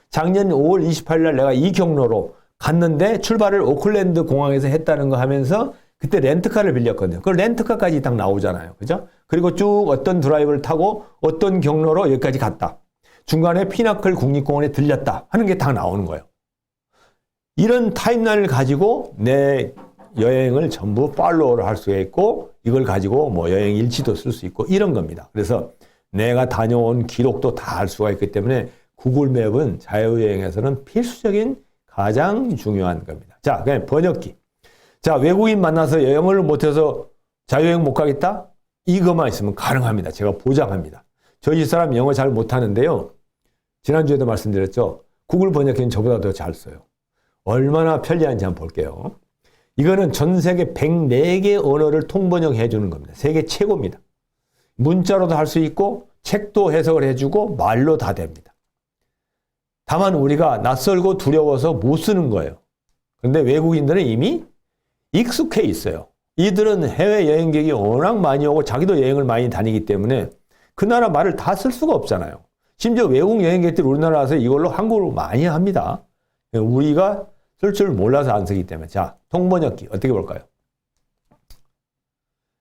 Speaker 1: 작년 5월 28일 날 내가 이 경로로 갔는데 출발을 오클랜드 공항에서 했다는 거 하면서 그때 렌트카를 빌렸거든요. 그 렌트카까지 딱 나오잖아요. 그죠? 그리고 쭉 어떤 드라이브를 타고 어떤 경로로 여기까지 갔다. 중간에 피나클 국립공원에 들렸다 하는 게 다 나오는 거예요. 이런 타임라인을 가지고 내 여행을 전부 팔로우를 할 수가 있고 이걸 가지고 여행 일지도 쓸 수 있고 이런 겁니다. 그래서 내가 다녀온 기록도 다 알 수가 있기 때문에 구글 맵은 자유여행에서는 필수적인 가장 중요한 겁니다. 자, 그냥 번역기. 자, 외국인 만나서 영어를 못해서 자유여행 못 가겠다? 이것만 있으면 가능합니다. 제가 보장합니다. 저희 집사람 영어 잘 못하는데요. 지난주에도 말씀드렸죠. 구글 번역기는 저보다 더 잘 써요. 얼마나 편리한지 한번 볼게요. 이거는 전 세계 104개 언어를 통번역해 주는 겁니다. 세계 최고입니다. 문자로도 할 수 있고 책도 해석을 해주고 말로 다 됩니다. 다만 우리가 낯설고 두려워서 못 쓰는 거예요. 그런데 외국인들은 이미 익숙해 있어요. 이들은 해외 여행객이 워낙 많이 오고 자기도 여행을 많이 다니기 때문에 그 나라 말을 다 쓸 수가 없잖아요. 심지어 외국 여행객들이 우리나라 와서 이걸로 한국어를 많이 합니다. 우리가 쓸 줄 몰라서 안 쓰기 때문에. 자, 통번역기 어떻게 볼까요?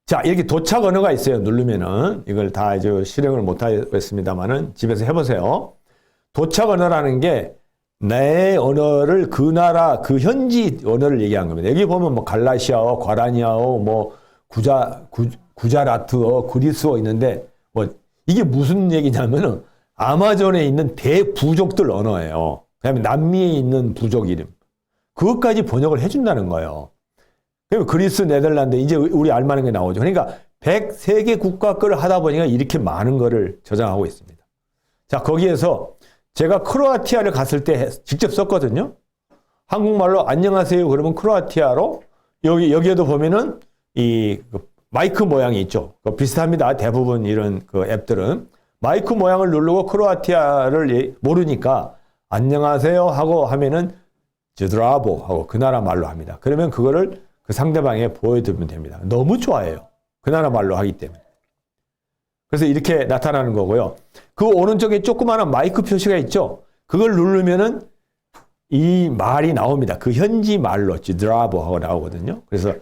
Speaker 1: 자, 이렇게 도착 언어가 있어요. 누르면은 이걸 다 아주 실행을 못 하겠습니다만은 집에서 해보세요. 도착 언어라는 게 내 언어를 그 나라 그 현지 언어를 얘기한 겁니다. 여기 보면 뭐 갈라시아어, 과라니아어, 뭐 구자라트어, 그리스어 있는데 뭐 이게 무슨 얘기냐면은 아마존에 있는 대부족들 언어예요. 그다음에 남미에 있는 부족 이름. 그것까지 번역을 해준다는 거예요. 그러면 그리스, 네덜란드 이제 우리 알만한 게 나오죠. 그러니까 103개 국가 거를 하다 보니까 이렇게 많은 거를 저장하고 있습니다. 자, 거기에서 제가 크로아티아를 갔을 때 직접 썼거든요. 한국말로 안녕하세요 그러면 크로아티아로 여기에도 보면은 이 마이크 모양이 있죠. 비슷합니다. 대부분 이런 그 앱들은 마이크 모양을 누르고 크로아티아를 모르니까 안녕하세요 하고 하면은 즈드라보 하고 그 나라 말로 합니다. 그러면 그거를 그 상대방에 보여드리면 됩니다. 너무 좋아해요. 그 나라 말로 하기 때문에. 그래서 이렇게 나타나는 거고요. 그 오른쪽에 조그마한 마이크 표시가 있죠. 그걸 누르면은 이 말이 나옵니다. 그 현지 말로 즈드라보 하고 나오거든요. 그래서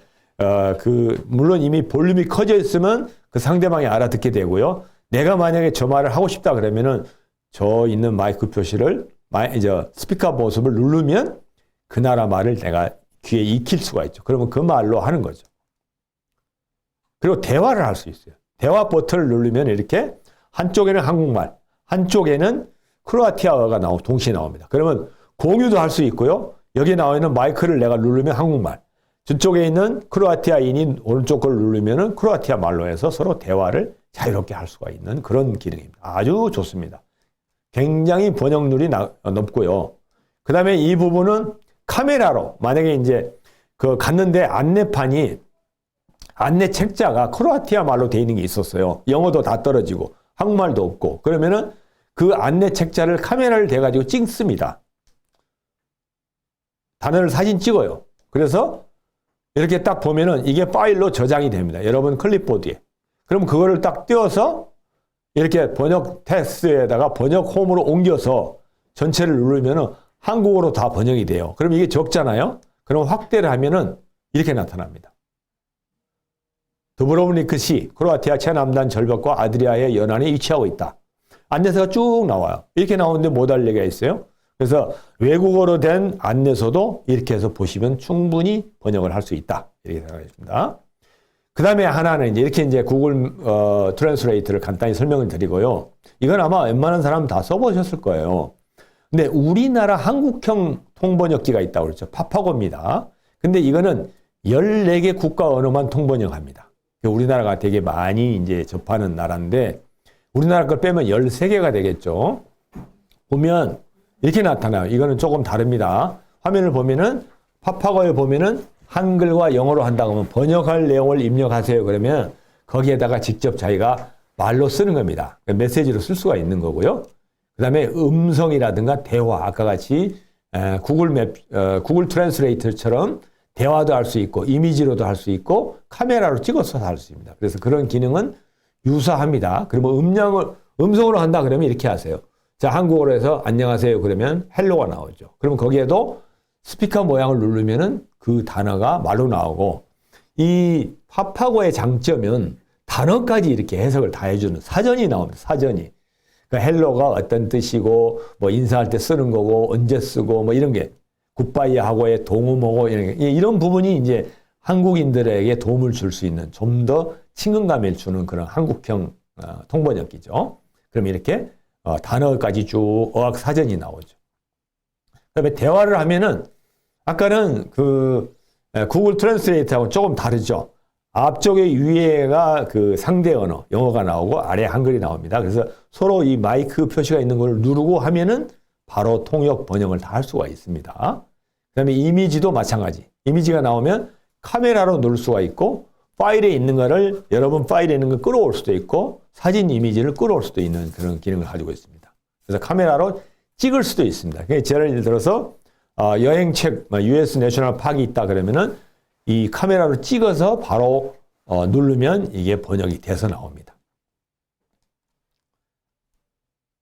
Speaker 1: 물론 이미 볼륨이 커져 있으면 그 상대방이 알아듣게 되고요. 내가 만약에 저 말을 하고 싶다 그러면은 저 있는 마이크 표시를 스피커 모습을 누르면 그 나라 말을 내가 귀에 익힐 수가 있죠. 그러면 그 말로 하는 거죠. 그리고 대화를 할 수 있어요. 대화 버튼을 누르면 이렇게 한쪽에는 한국말, 한쪽에는 크로아티아어가 동시에 나옵니다. 그러면 공유도 할 수 있고요. 여기 나와 있는 마이크를 내가 누르면 한국말, 저쪽에 있는 크로아티아인이 오른쪽 걸 누르면 크로아티아 말로 해서 서로 대화를 자유롭게 할 수가 있는 그런 기능입니다. 아주 좋습니다. 굉장히 번역률이 높고요. 그 다음에 이 부분은 카메라로 만약에 이제 갔는데 안내판이 안내 책자가 크로아티아 말로 되어 있는 게 있었어요. 영어도 다 떨어지고 한국말도 없고 그러면은 그 안내 책자를 카메라를 대가지고 찍습니다. 단어를 사진 찍어요. 그래서 이렇게 딱 보면은 이게 파일로 저장이 됩니다. 여러분 클립보드에. 그럼 그거를 딱 띄워서 이렇게 번역 텍스트에다가 번역 홈으로 옮겨서 전체를 누르면은 한국어로 다 번역이 돼요. 그럼 이게 적잖아요. 그럼 확대를 하면은 이렇게 나타납니다. 두브로브니크시, 크로아티아 최남단 절벽과 아드리아의 연안에 위치하고 있다. 안내서가 쭉 나와요. 이렇게 나오는데 못 알 얘기가 있어요. 그래서 외국어로 된 안내서도 이렇게 해서 보시면 충분히 번역을 할 수 있다. 이렇게 생각했습니다. 그 다음에 하나는 이렇게 이제 구글 트랜스레이트를 간단히 설명을 드리고요. 이건 아마 웬만한 사람 다 써보셨을 거예요. 근데 우리나라 한국형 통번역기가 있다고 그랬죠. 파파고입니다. 근데 이거는 14개 국가 언어만 통번역합니다. 우리나라가 되게 많이 이제 접하는 나라인데 우리나라 걸 빼면 13개가 되겠죠. 보면 이렇게 나타나요. 이거는 조금 다릅니다. 화면을 보면은 파파고에 보면은 한글과 영어로 한다고 하면 번역할 내용을 입력하세요. 그러면 거기에다가 직접 자기가 말로 쓰는 겁니다. 메시지로 쓸 수가 있는 거고요. 그 다음에 음성이라든가 대화, 아까 같이 구글 트랜스레이터처럼 대화도 할 수 있고 이미지로도 할 수 있고 카메라로 찍어서 할 수 있습니다. 그래서 그런 기능은 유사합니다. 그러면 음성으로 한다 그러면 이렇게 하세요. 자, 한국어로 해서 안녕하세요 그러면 헬로가 나오죠. 그럼 거기에도 스피커 모양을 누르면은 그 단어가 말로 나오고 이 파파고의 장점은 단어까지 이렇게 해석을 다 해주는 사전이 나옵니다. 사전이. 그러니까 헬로가 어떤 뜻이고 뭐 인사할 때 쓰는 거고 언제 쓰고 뭐 이런 게 굿바이 하고의 동음어고 이런 부분이 이제 한국인들에게 도움을 줄 수 있는 좀 더 친근감을 주는 그런 한국형 통번역기죠. 그럼 이렇게 단어까지 쭉 어학 사전이 나오죠. 그다음에 대화를 하면은 아까는 그 구글 트랜스레이트하고 조금 다르죠. 앞쪽에 위에가 그 상대 언어, 영어가 나오고 아래 한글이 나옵니다. 그래서 서로 이 마이크 표시가 있는 걸 누르고 하면은 바로 통역 번역을 다 할 수가 있습니다. 그다음에 이미지도 마찬가지. 이미지가 나오면 카메라로 누를 수가 있고 파일에 있는 거를 여러분 파일에 있는 걸 끌어올 수도 있고 사진 이미지를 끌어올 수도 있는 그런 기능을 가지고 있습니다. 그래서 카메라로 찍을 수도 있습니다. 예를 들어서 여행책 US 내셔널 파크이 있다 그러면은 이 카메라로 찍어서 바로 누르면 이게 번역이 돼서 나옵니다.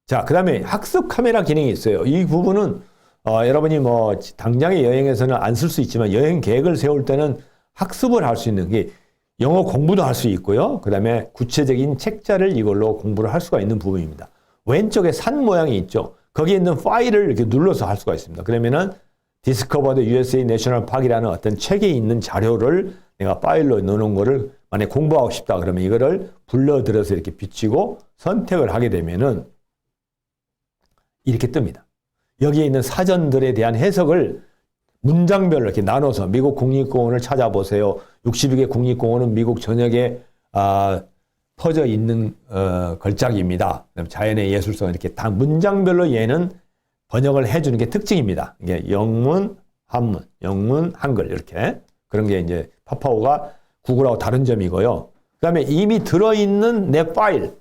Speaker 1: 자, 그다음에 학습 카메라 기능이 있어요. 이 부분은 여러분이 뭐 당장의 여행에서는 안 쓸 수 있지만 여행 계획을 세울 때는 학습을 할 수 있는 게 영어 공부도 할 수 있고요. 그다음에 구체적인 책자를 이걸로 공부를 할 수가 있는 부분입니다. 왼쪽에 산 모양이 있죠. 거기에 있는 파일을 이렇게 눌러서 할 수가 있습니다. 그러면은 Discovered USA National Park이라는 어떤 책에 있는 자료를 내가 파일로 넣어놓은 거를 만약에 공부하고 싶다 그러면 이거를 불러들여서 이렇게 비치고 선택을 하게 되면은 이렇게 뜹니다. 여기에 있는 사전들에 대한 해석을 문장별로 이렇게 나눠서 미국 국립공원을 찾아보세요. 62개 국립공원은 미국 전역에 퍼져 있는 걸작입니다. 자연의 예술성 이렇게 다 문장별로 얘는 번역을 해주는 게 특징입니다. 이게 영문, 한문, 영문, 한글 이렇게 그런 게 이제 파파고가 구글하고 다른 점이고요. 그다음에 이미 들어있는 내 파일,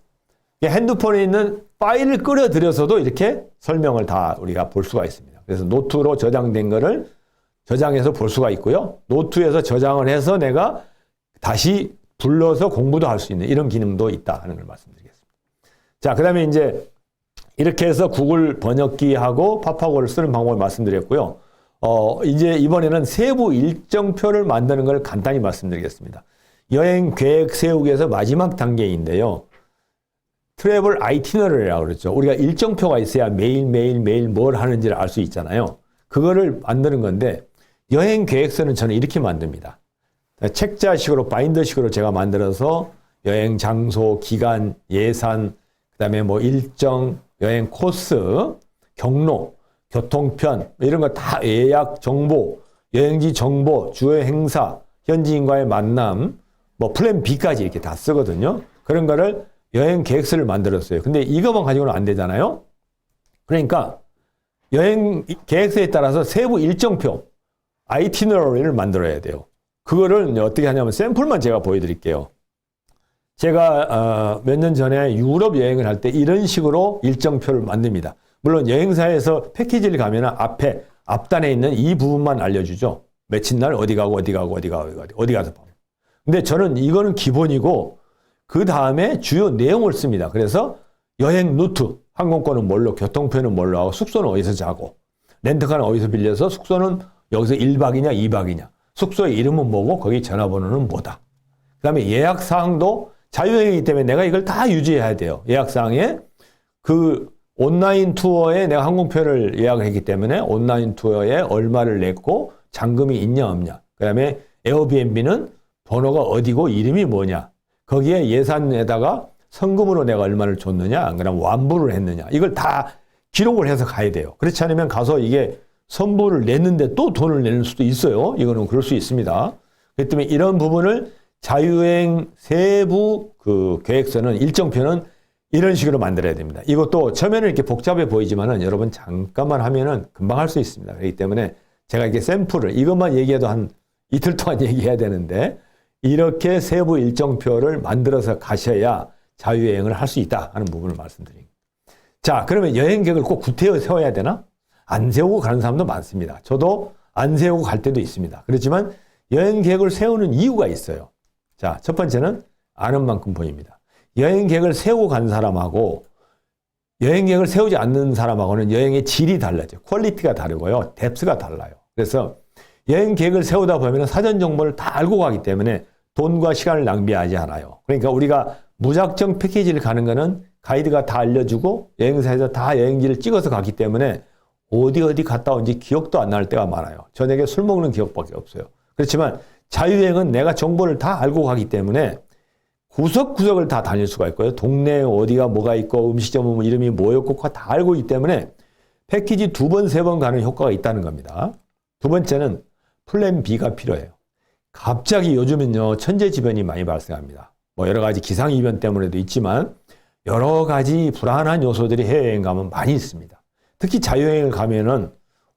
Speaker 1: 핸드폰에 있는 파일을 끌어들여서도 이렇게 설명을 다 우리가 볼 수가 있습니다. 그래서 노트로 저장된 거를 저장해서 볼 수가 있고요. 노트에서 저장을 해서 내가 다시 불러서 공부도 할 수 있는 이런 기능도 있다 하는 걸 말씀드리겠습니다. 자, 그 다음에 이제 이렇게 해서 구글 번역기하고 파파고를 쓰는 방법을 말씀드렸고요. 이제 이번에는 세부 일정표를 만드는 걸 간단히 말씀드리겠습니다. 여행 계획 세우기에서 마지막 단계인데요. 트래블 아이티너리라고 그랬죠. 우리가 일정표가 있어야 매일 뭘 하는지를 알 수 있잖아요. 그거를 만드는 건데 여행 계획서는 저는 이렇게 만듭니다. 책자식으로 바인더식으로 제가 만들어서 여행 장소, 기간, 예산, 그다음에 뭐 일정, 여행 코스, 경로, 교통편 이런 거 다 예약 정보, 여행지 정보, 주요 행사, 현지인과의 만남, 뭐 플랜 B까지 이렇게 다 쓰거든요. 그런 거를 여행 계획서를 만들었어요. 근데 이것만 가지고는 안 되잖아요. 그러니까 여행 계획서에 따라서 세부 일정표, 아이티너리를 만들어야 돼요. 그거를 어떻게 하냐면 샘플만 제가 보여드릴게요. 제가 몇 년 전에 유럽 여행을 할 때 이런 식으로 일정표를 만듭니다. 물론 여행사에서 패키지를 가면 앞단에 있는 이 부분만 알려주죠. 며칠 날 어디 가고 어디 가서 보면. 근데 저는 이거는 기본이고 그 다음에 주요 내용을 씁니다. 그래서 여행 루트, 항공권은 뭘로, 교통편은 뭘로 하고 숙소는 어디서 자고 렌트카는 어디서 빌려서 숙소는 여기서 1박이냐 2박이냐 숙소의 이름은 뭐고 거기 전화번호는 뭐다. 그 다음에 예약사항도 자유여행이기 때문에 내가 이걸 다 유지해야 돼요. 예약사항에 그 온라인 투어에 내가 항공편을 예약을 했기 때문에 온라인 투어에 얼마를 냈고 잔금이 있냐 없냐. 그 다음에 에어비앤비는 번호가 어디고 이름이 뭐냐. 거기에 예산에다가 성금으로 내가 얼마를 줬느냐 안 그러면 완부를 했느냐. 이걸 다 기록을 해서 가야 돼요. 그렇지 않으면 가서 이게 선불을 냈는데 또 돈을 내는 수도 있어요. 이거는 그럴 수 있습니다. 그렇기 때문에 이런 부분을 자유여행 세부 그 계획서는 일정표는 이런 식으로 만들어야 됩니다. 이것도 처음에는 이렇게 복잡해 보이지만은 여러분 잠깐만 하면은 금방 할 수 있습니다. 그렇기 때문에 제가 이렇게 샘플을 이것만 얘기해도 한 이틀 동안 얘기해야 되는데 이렇게 세부 일정표를 만들어서 가셔야 자유여행을 할 수 있다 하는 부분을 말씀드립니다. 자, 그러면 여행 계획을 꼭 구태여 세워야 되나? 안 세우고 가는 사람도 많습니다. 저도 안 세우고 갈 때도 있습니다. 그렇지만 여행 계획을 세우는 이유가 있어요. 자, 첫 번째는 아는 만큼 보입니다. 여행 계획을 세우고 간 사람하고 여행 계획을 세우지 않는 사람하고는 여행의 질이 달라져. 퀄리티가 다르고요. 뎁스가 달라요. 그래서 여행 계획을 세우다 보면 사전 정보를 다 알고 가기 때문에 돈과 시간을 낭비하지 않아요. 그러니까 우리가 무작정 패키지를 가는 거는 가이드가 다 알려주고 여행사에서 다 여행지를 찍어서 가기 때문에 어디 갔다 온지 기억도 안 날 때가 많아요. 저녁에 술 먹는 기억밖에 없어요. 그렇지만 자유여행은 내가 정보를 다 알고 가기 때문에 구석구석을 다 다닐 수가 있고요. 동네에 어디가 뭐가 있고 음식점 이름이 뭐였고 다 알고 있기 때문에 패키지 2번, 3번 가는 효과가 있다는 겁니다. 두 번째는 플랜 B가 필요해요. 갑자기 요즘은요, 천재지변이 많이 발생합니다. 뭐 여러 가지 기상이변 때문에도 있지만 여러 가지 불안한 요소들이 해외여행 가면 많이 있습니다. 특히 자유여행을 가면은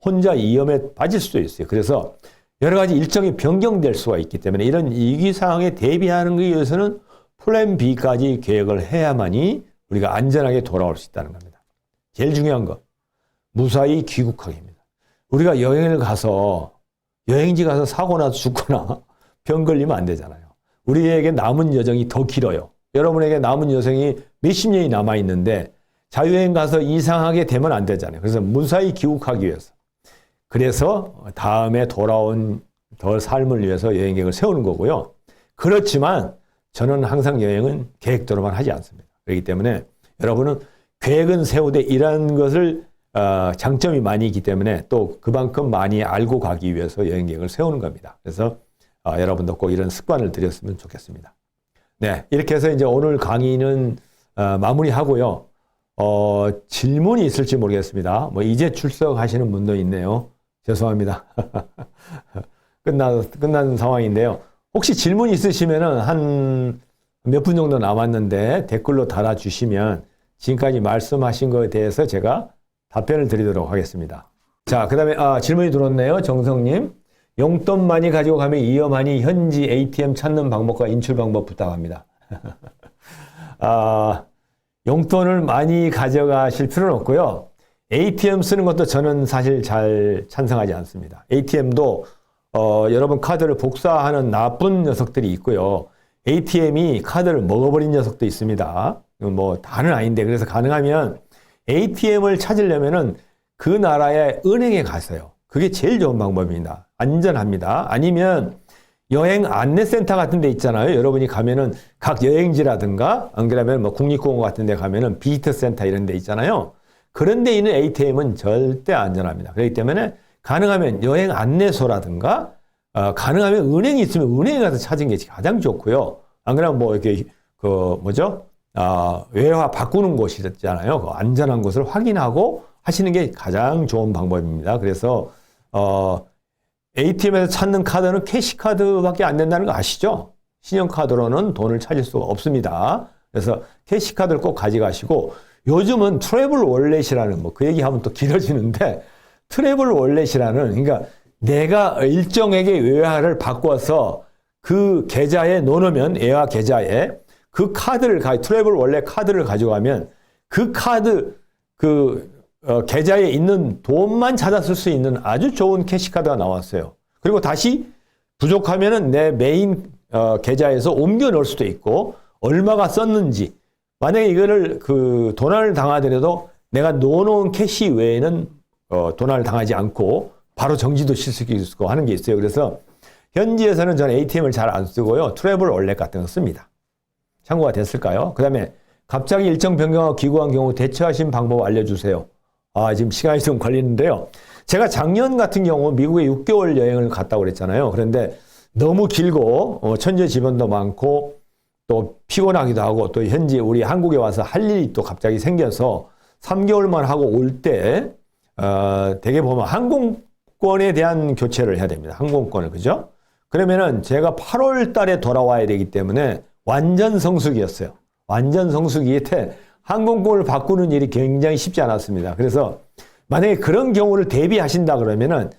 Speaker 1: 혼자 위험에 빠질 수도 있어요. 그래서 여러 가지 일정이 변경될 수가 있기 때문에 이런 위기 상황에 대비하는 것에 위해서는 플랜 B까지 계획을 해야만이 우리가 안전하게 돌아올 수 있다는 겁니다. 제일 중요한 거, 무사히 귀국하기입니다. 우리가 여행을 가서 여행지 가서 사고 나서 죽거나 병 걸리면 안 되잖아요. 우리에게 남은 여정이 더 길어요. 여러분에게 남은 여정이 몇십 년이 남아 있는데 자유여행 가서 이상하게 되면 안 되잖아요. 그래서 무사히 귀국하기 위해서. 그래서 다음에 돌아온 더 삶을 위해서 여행 계획을 세우는 거고요. 그렇지만 저는 항상 여행은 계획대로만 하지 않습니다. 그렇기 때문에 여러분은 계획은 세우되 이러한 것을 장점이 많이 있기 때문에 또 그만큼 많이 알고 가기 위해서 여행 계획을 세우는 겁니다. 그래서 여러분도 꼭 이런 습관을 들였으면 좋겠습니다. 네, 이렇게 해서 이제 오늘 강의는 마무리하고요. 질문이 있을지 모르겠습니다. 뭐 이제 출석하시는 분도 있네요. 죄송합니다. 끝난 상황인데요. 혹시 질문 있으시면은 한 몇 분 정도 남았는데 댓글로 달아주시면 지금까지 말씀하신 것에 대해서 제가 답변을 드리도록 하겠습니다. 자, 그 다음에 질문이 들어왔네요. 정성님. 용돈 많이 가지고 가면 위험하니 현지 ATM 찾는 방법과 인출 방법 부탁합니다. 용돈을 많이 가져가실 필요는 없고요. ATM 쓰는 것도 저는 사실 잘 찬성하지 않습니다. ATM도 여러분 카드를 복사하는 나쁜 녀석들이 있고요. ATM이 카드를 먹어버린 녀석도 있습니다. 뭐 다는 아닌데 그래서 가능하면 ATM을 찾으려면은 그 나라의 은행에 가세요. 그게 제일 좋은 방법입니다. 안전합니다. 아니면 여행 안내센터 같은 데 있잖아요. 여러분이 가면은 각 여행지라든가 안 그러면 뭐 국립공원 같은 데 가면은 비지터 센터 이런 데 있잖아요. 그런 데 있는 ATM은 절대 안전합니다. 그렇기 때문에 가능하면 여행 안내소라든가 가능하면 은행이 있으면 은행에 가서 찾은 게 가장 좋고요. 안 그러면 뭐 이렇게 외화 바꾸는 곳이 있잖아요. 그 안전한 곳을 확인하고 하시는 게 가장 좋은 방법입니다. 그래서 ATM에서 찾는 카드는 캐시카드밖에 안 된다는 거 아시죠? 신용카드로는 돈을 찾을 수가 없습니다. 그래서 캐시카드를 꼭 가져가시고 요즘은 트래블 월렛이라는 뭐 그 얘기하면 또 길어지는데 트래블 월렛이라는 그러니까 내가 일정에게 외화를 바꿔서 그 계좌에 넣어놓으면 외화 계좌에 그 카드를 트래블 월렛 카드를 가져가면 그 카드 계좌에 있는 돈만 찾았을 수 있는 아주 좋은 캐시카드가 나왔어요. 그리고 다시 부족하면은 내 메인 계좌에서 옮겨 넣을 수도 있고 얼마가 썼는지 만약에 이거를 도난을 당하더라도 내가 넣어놓은 캐시 외에는 도난을 당하지 않고 바로 정지도 실 수 있고 하는 게 있어요. 그래서 현지에서는 저는 ATM을 잘 안 쓰고요. 트래블 월렛 같은 거 씁니다. 참고가 됐을까요? 그 다음에 갑자기 일정 변경하고 귀국한 경우 대처하신 방법 알려주세요. 지금 시간이 좀 걸리는데요. 제가 작년 같은 경우 미국에 6개월 여행을 갔다고 그랬잖아요. 그런데 너무 길고 천재지변도 많고 또 피곤하기도 하고 또 현지 우리 한국에 와서 할 일이 또 갑자기 생겨서 3개월만 하고 올 때 되게 보면 항공권에 대한 교체를 해야 됩니다. 항공권을 그죠? 그러면은 제가 8월 달에 돌아와야 되기 때문에 완전 성수기였어요. 완전 성수기에 항공권을 바꾸는 일이 굉장히 쉽지 않았습니다. 그래서 만약에 그런 경우를 대비하신다 그러면은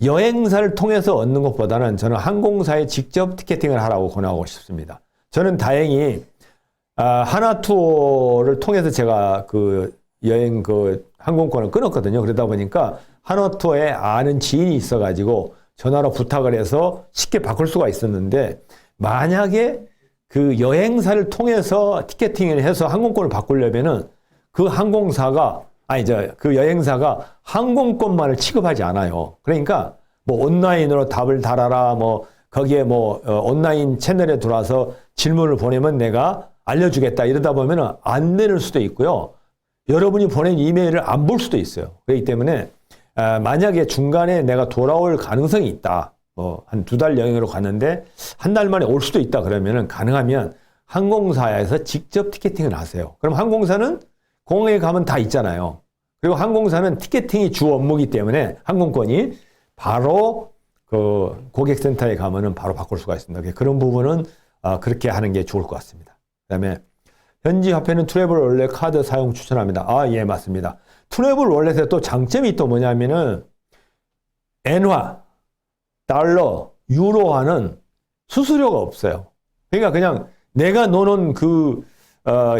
Speaker 1: 여행사를 통해서 얻는 것보다는 저는 항공사에 직접 티켓팅을 하라고 권하고 싶습니다. 저는 다행히 하나투어를 통해서 제가 여행 항공권을 끊었거든요. 그러다 보니까 하나투어에 아는 지인이 있어가지고 전화로 부탁을 해서 쉽게 바꿀 수가 있었는데 만약에 그 여행사를 통해서 티켓팅을 해서 항공권을 바꾸려면은 그 여행사가 항공권만을 취급하지 않아요. 그러니까 뭐 온라인으로 답을 달아라, 거기에 온라인 채널에 들어와서 질문을 보내면 내가 알려주겠다 이러다 보면은 안 되는 수도 있고요. 여러분이 보낸 이메일을 안 볼 수도 있어요. 그렇기 때문에 만약에 중간에 내가 돌아올 가능성이 있다. 한 2달 여행으로 갔는데 한 달 만에 올 수도 있다 그러면은 가능하면 항공사에서 직접 티켓팅을 하세요. 그럼 항공사는 공항에 가면 다 있잖아요. 그리고 항공사는 티켓팅이 주 업무이기 때문에 항공권이 바로 고객센터에 가면은 바로 바꿀 수가 있습니다. 그런 부분은 그렇게 하는 게 좋을 것 같습니다. 그다음에 현지 화폐는 트래블 월렛 카드 사용 추천합니다. 예, 맞습니다. 트래블 월렛의 또 장점이 또 뭐냐면은 엔화, 달러, 유로화는 수수료가 없어요. 그러니까 그냥 내가 넣어놓은 그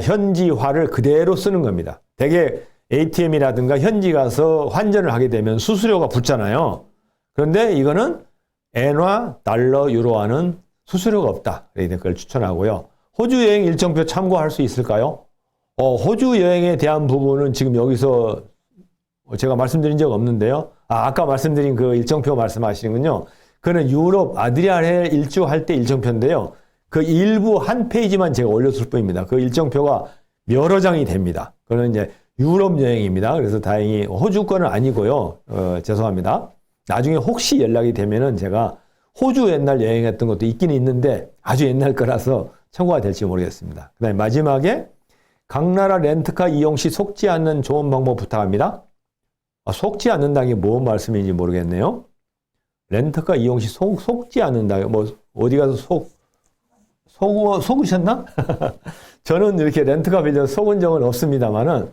Speaker 1: 현지화를 그대로 쓰는 겁니다. 대개 ATM이라든가 현지 가서 환전을 하게 되면 수수료가 붙잖아요. 그런데 이거는 엔화, 달러, 유로화는 수수료가 없다. 그걸 추천하고요. 호주 여행 일정표 참고할 수 있을까요? 호주 여행에 대한 부분은 지금 여기서 제가 말씀드린 적 없는데요. 아까 말씀드린 그 일정표 말씀하시는군요. 그는 유럽 아드리아해 일주할 때 일정표인데요. 그 일부 한 페이지만 제가 올렸을 뿐입니다. 그 일정표가 여러 장이 됩니다. 그는 이제 유럽 여행입니다. 그래서 다행히 호주 거는 아니고요. 죄송합니다. 나중에 혹시 연락이 되면은 제가 호주 옛날 여행했던 것도 있긴 있는데 아주 옛날 거라서 참고가 될지 모르겠습니다. 그 다음에 마지막에 각 나라 렌트카 이용 시 속지 않는 좋은 방법 부탁합니다. 속지 않는다는 게 뭔 말씀인지 모르겠네요. 렌트카 이용 시 속지 않는다. 뭐 어디 가서 속으셨나? 저는 이렇게 렌트카 빌려서 속은 적은 없습니다만은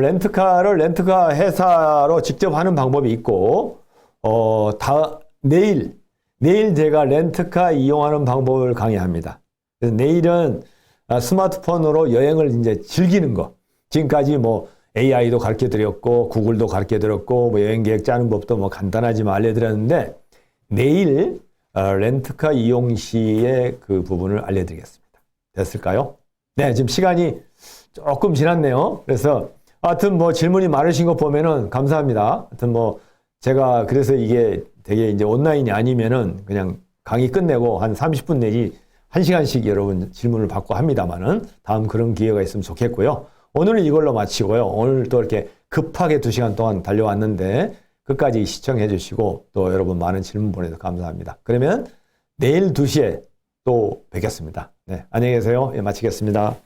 Speaker 1: 렌트카를 렌트카 회사로 직접 하는 방법이 있고 내일 제가 렌트카 이용하는 방법을 강의합니다. 그래서 내일은 스마트폰으로 여행을 이제 즐기는 거. 지금까지 뭐 AI도 가르쳐 드렸고, 구글도 가르쳐 드렸고, 뭐 여행 계획 짜는 법도 뭐 간단하지만 알려드렸는데, 내일 렌트카 이용 시의 그 부분을 알려드리겠습니다. 됐을까요? 네, 지금 시간이 조금 지났네요. 그래서 하여튼 뭐 질문이 많으신 거 보면은 감사합니다. 하여튼 뭐 제가 그래서 이게 되게 이제 온라인이 아니면은 그냥 강의 끝내고 한 30분 내지 1시간씩 여러분 질문을 받고 합니다만은 다음 그런 기회가 있으면 좋겠고요. 오늘은 이걸로 마치고요. 오늘 또 이렇게 급하게 2시간 동안 달려왔는데 끝까지 시청해 주시고 또 여러분 많은 질문 보내서 감사합니다. 그러면 내일 2시에 또 뵙겠습니다. 네, 안녕히 계세요. 예, 마치겠습니다.